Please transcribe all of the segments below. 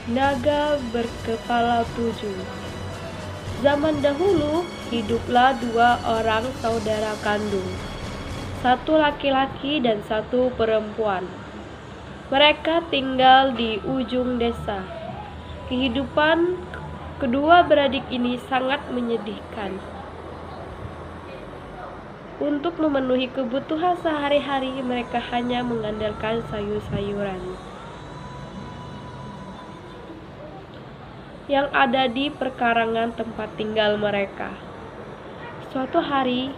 Naga berkepala 7. Zaman dahulu, hiduplah dua orang saudara kandung, satu laki-laki dan satu perempuan. Mereka tinggal di ujung desa. Kehidupan kedua beradik ini sangat menyedihkan. Untuk memenuhi kebutuhan sehari-hari, mereka hanya mengandalkan sayur-sayuran yang ada di perkarangan tempat tinggal mereka. Suatu hari,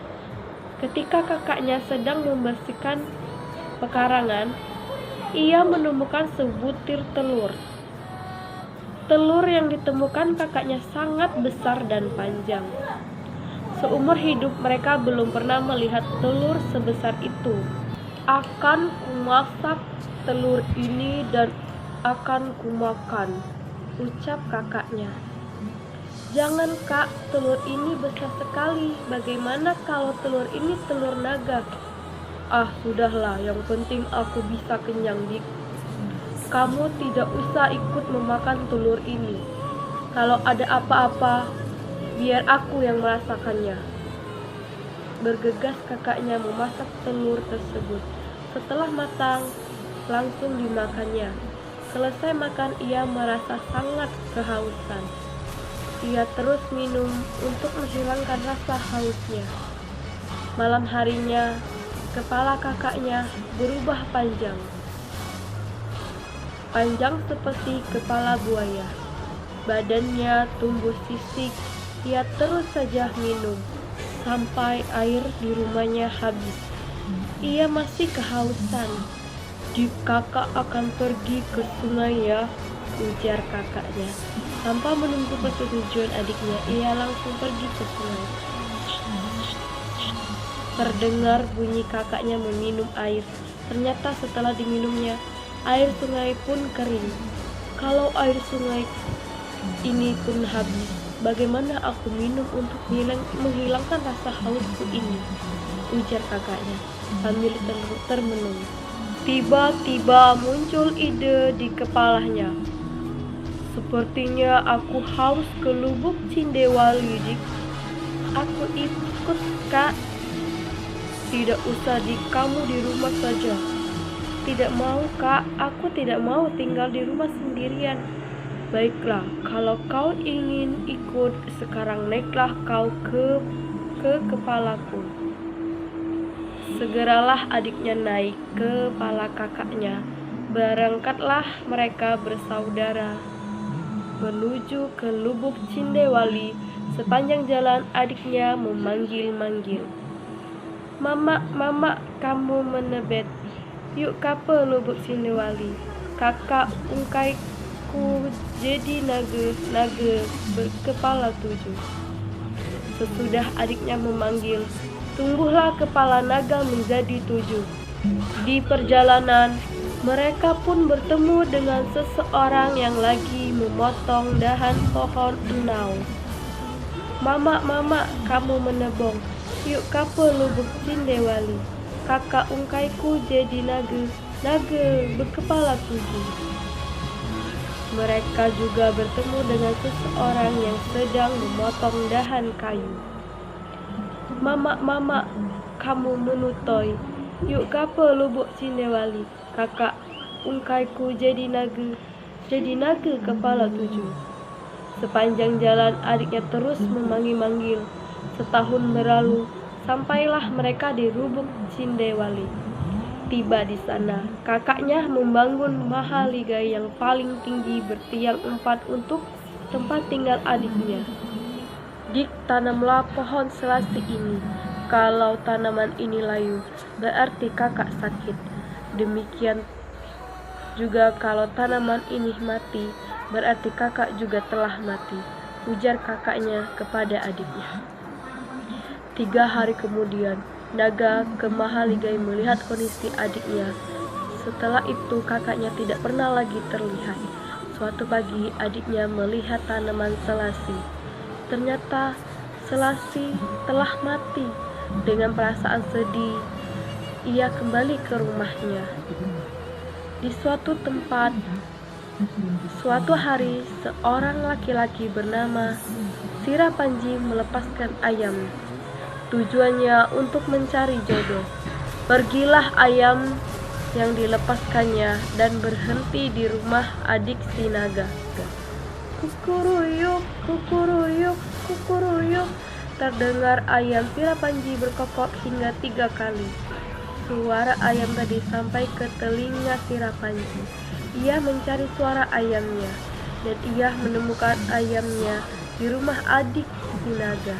ketika kakaknya sedang membersihkan pekarangan, ia menemukan sebutir telur. Telur yang ditemukan kakaknya sangat besar dan panjang. Seumur hidup mereka belum pernah melihat telur sebesar itu. Akan kumasak telur ini dan akan kumakan, ucap kakaknya. Jangan kak, telur ini besar sekali. Bagaimana kalau telur ini telur naga? Ah, sudahlah, yang penting aku bisa kenyang, Dik. Kamu tidak usah ikut memakan telur ini. Kalau ada apa-apa, biar aku yang merasakannya. Bergegas kakaknya memasak telur tersebut. Setelah matang, langsung dimakannya. Selesai makan, ia merasa sangat kehausan. Ia terus minum untuk menghilangkan rasa hausnya. Malam harinya, kepala kakaknya berubah panjang. Panjang seperti kepala buaya. Badannya tumbuh sisik. Ia terus saja minum sampai air di rumahnya habis. Ia masih kehausan. Dik, kakak akan pergi ke sungai ya, ujar kakaknya. Tanpa menunggu persetujuan adiknya, ia langsung pergi ke sungai. Terdengar bunyi kakaknya meminum air. Ternyata setelah diminumnya, air sungai pun kering. Kalau air sungai ini pun habis, bagaimana aku minum untuk menghilangkan rasa hausku ini, ujar kakaknya sambil termenung. Tiba-tiba muncul ide di kepalanya. Sepertinya aku haus ke Lubuk Cindewali, Dik. Aku ikut, Kak. Tidak usah, Dik, kamu di rumah saja. Tidak mau, Kak. Aku tidak mau tinggal di rumah sendirian. Baiklah, kalau kau ingin ikut, sekarang naiklah kau ke kepalaku. Segeralah adiknya naik ke kepala kakaknya. Berangkatlah mereka bersaudara menuju ke Lubuk Cindewali. Sepanjang jalan adiknya memanggil-manggil. Mama, mama, kamu menebet. Yuk kape Lubuk Cindewali. Kakak ungkaiku jadi naga berkepala 7. Sesudah adiknya memanggil, tumbuhlah kepala naga menjadi 7. Di perjalanan, mereka pun bertemu dengan seseorang yang lagi memotong dahan pohon enau. Mama, mama, kamu menebong. Yuk kape Lubuk Cindewali. Kakak ungkaiku jadi naga berkepala 7. Mereka juga bertemu dengan seseorang yang sedang memotong dahan kayu. Mama, mama, kamu menutoy. Yuk kape Lubuk Cindewali. Kakak ungkaiku jadi naga kepala 7. Sepanjang jalan adiknya terus memanggil-manggil. Setahun berlalu, sampailah mereka di Lubuk Cindewali. Tiba di sana, kakaknya membangun mahaligai yang paling tinggi bertiang 4 untuk tempat tinggal adiknya. Dik, tanamlah pohon selasih ini. Kalau tanaman ini layu, berarti kakak sakit. Demikian juga kalau tanaman ini mati, berarti kakak juga telah mati, ujar kakaknya kepada adiknya. 3 hari kemudian, naga ke mahaligai melihat kondisi adiknya. Setelah itu kakaknya tidak pernah lagi terlihat. Suatu pagi adiknya melihat tanaman selasih. Ternyata selasih telah mati. Dengan perasaan sedih, ia kembali ke rumahnya. Di suatu tempat, Suatu hari, seorang laki-laki bernama Sirapanji melepaskan ayam. Tujuannya untuk mencari jodoh. Pergilah ayam yang dilepaskannya dan berhenti di rumah adik si naga. Kukuruyuk, kukuruyuk, kukuruyuk. Terdengar ayam Sirapanji berkokok hingga 3 kali. Suara ayam tadi sampai ke telinga Sirapanji. Ia mencari suara ayamnya, dan ia menemukan ayamnya di rumah adik si naga.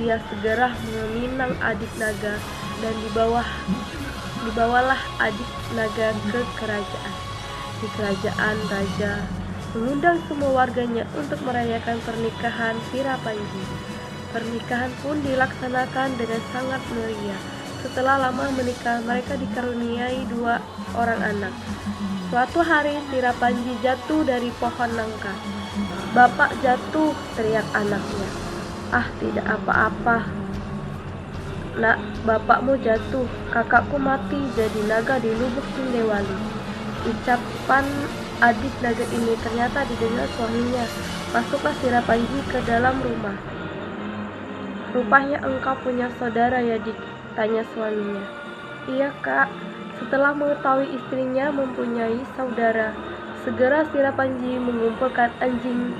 Ia segera meminang adik naga dan dibawalah adik naga ke kerajaan. Di kerajaan raja mengundang semua warganya untuk merayakan pernikahan Sirapanji. Pernikahan pun dilaksanakan dengan sangat meriah. Setelah lama menikah, mereka dikaruniai 2 orang anak. Suatu hari Sirapanji jatuh dari pohon nangka. "Bapak jatuh," teriak anaknya. "Ah, tidak apa-apa, Nak, bapakmu jatuh, kakakku mati jadi naga di lubuk Cindewali." Ucapan adik naga ini ternyata didengar suaminya. Masuklah Sirapanji ke dalam rumah. "Rupanya engkau punya saudara ya, Dik?" tanya suaminya. "Iya, Kak." Setelah mengetahui istrinya mempunyai saudara, segera Sirapanji mengumpulkan anjing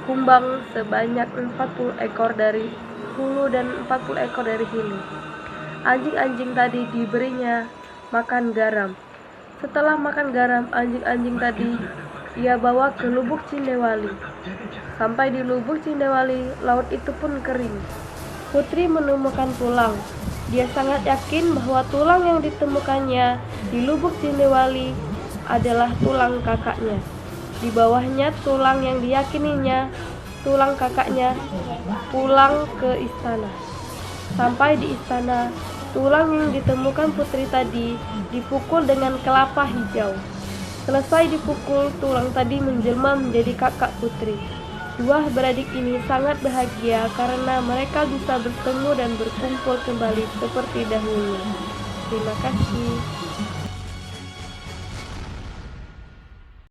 kumbang sebanyak 40 ekor dari hulu dan 40 ekor dari hilir. Anjing-anjing tadi diberinya makan garam. Setelah makan garam, anjing-anjing tadi ia bawa ke lubuk Cindewali. Sampai di lubuk Cindewali, laut itu pun kering. Putri menemukan tulang. Dia sangat yakin bahwa tulang yang ditemukannya di lubuk Cindewali adalah tulang kakaknya. Di bawahnya tulang yang diyakininya tulang kakaknya pulang ke istana. Sampai di istana, tulang yang ditemukan putri tadi dipukul dengan kelapa hijau. Selesai dipukul, tulang tadi menjelma menjadi kakak putri. 2 beradik ini sangat bahagia karena mereka bisa bertemu dan berkumpul kembali seperti dahulu. Terima kasih.